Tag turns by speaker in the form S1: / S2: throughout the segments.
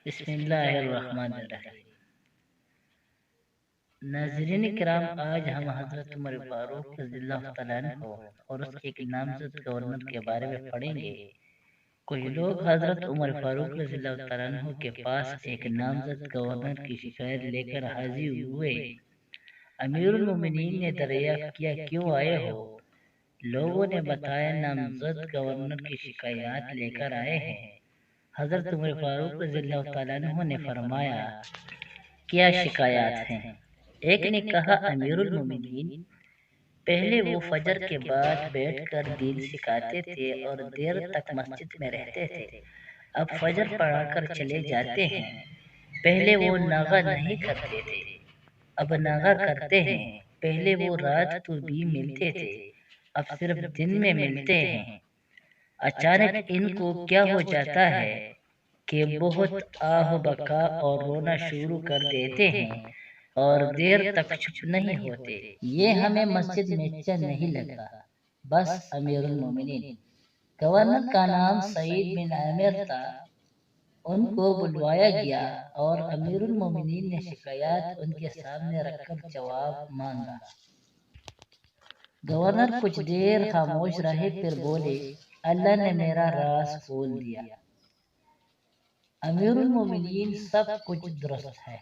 S1: بسم اللہ الرحمن الرحیم۔ ناظرین کرام، آج ہم حضرت عمر فاروق رضی اللہ تعالیٰ عنہ اور اس کے ایک نامزد گورنر کے بارے میں پڑھیں گے۔ کچھ لوگ حضرت عمر فاروق رضی اللہ تعالیٰ عنہ کے پاس ایک نامزد گورنر کی شکایت لے کر حاضر ہوئے۔ امیر المومنین نے دریافت کیا، کیوں آئے ہو؟ لوگوں نے بتایا، نامزد گورنر کی شکایات لے کر آئے ہیں۔ حضرت عمر فاروق رضی اللہ تعالیٰ عنہ نے فرمایا، کیا شکایات ہیں؟ ایک نے کہا، امیر المومنین، پہلے وہ فجر کے بعد بیٹھ کر دین سکھاتے تھے اور دیر تک مسجد میں رہتے تھے، اب فجر پڑھا کر چلے جاتے ہیں۔ پہلے وہ ناغہ نہیں کرتے تھے، اب ناغہ کرتے ہیں۔ پہلے وہ رات کو بھی ملتے تھے، اب صرف دن میں ملتے ہیں۔ اچانک ان کو کیا ہو جاتا ہے کہ بہت آہ بکا اور رونا شروع کر دیتے ہیں اور دیر تک چپ نہیں ہوتے۔ یہ ہمیں مسجد میں اچھا نہیں لگا۔ بس امیر المومنین، گورنر کا نام سعید بن عامر تھا، ان کو بلوایا گیا اور امیر المومنین نے شکایات ان کے سامنے رکھ کر جواب مانگا۔ گورنر کچھ دیر خاموش رہے، پھر بولے، اللہ نے میرا راز کھول دیا۔ امیر المومنین، سب کچھ درست ہے۔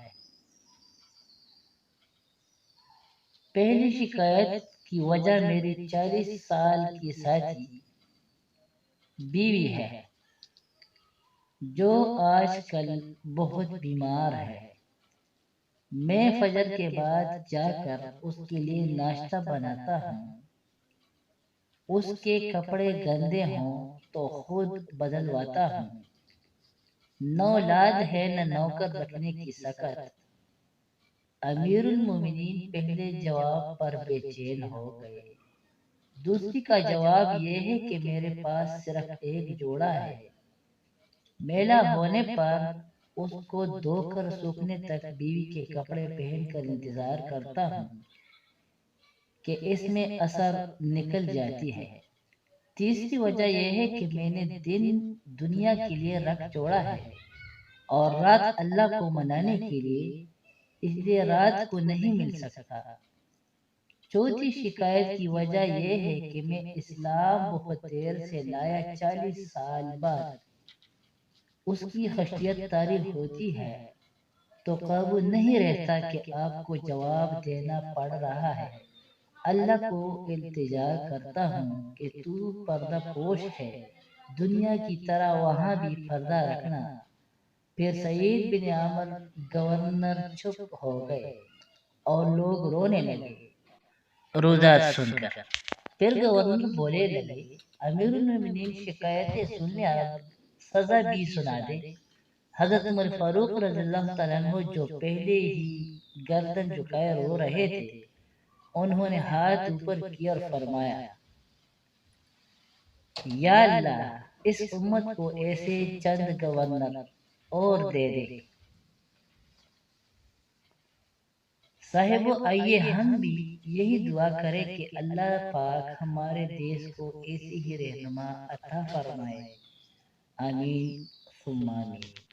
S1: پہلی شکایت کی وجہ میری 40 سال کی ساتھی بیوی ہے جو آج کل بہت بیمار ہے۔ میں فجر کے بعد جا کر اس کے لیے ناشتہ بناتا ہوں، اس کے کپڑے گندے ہوں تو خود بدلواتا ہوں۔ نہ اولاد ہے نہ نوکر رکھنے کی سکت۔ امیر المومنین پہلے جواب پر بے چین ہو گئے۔ دوسری کا جواب یہ ہے کہ میرے پاس صرف ایک جوڑا ہے، میلا ہونے پر اس کو دھو کر سوکھنے تک بیوی کے کپڑے پہن کر انتظار کرتا ہوں کہ اس میں اثر نکل جاتی ہے۔ تیسری وجہ یہ ہے کہ میں نے دن دنیا کے لیے رکھ چھوڑا ہے اور رات اللہ کو منانے کے لیے، اس لیے رات کو نہیں مل سکتا۔ چوتھی شکایت کی وجہ یہ ہے کہ میں اسلام بہت دیر سے لایا، 40 سال بعد اس کی خشیت طاری ہوتی ہے تو قابو نہیں رہتا کہ آپ کو جواب دینا پڑ رہا ہے۔ اللہ کو التجا کرتا ہوں کہ تو پردہ پوش ہے، دنیا کی طرح وہاں بھی پردہ رکھنا۔ پھر سعید بن عامر گورنر چپ ہو گئے اور لوگ رونے لگے روزات سن کر۔ پھر گورنر بولے لگے، امیر المومنین، شکایتیں سن لیں، اب سزا بھی سنا دے۔ حضرت عمر فاروق رضی اللہ تعالیٰ عنہ جو پہلے ہی گردن جھکائے رو رہے تھے، انہوں نے ہاتھ اوپر کیا اور فرمایا، یا اللہ، اس امت کو ایسے چند گورنر اور دے دے۔ صاحبو، آئیے ہم بھی یہی دعا کریں کہ اللہ پاک ہمارے دیش کو ایسی ہی رہنما عطا فرمائے۔ آمین ثم آمین۔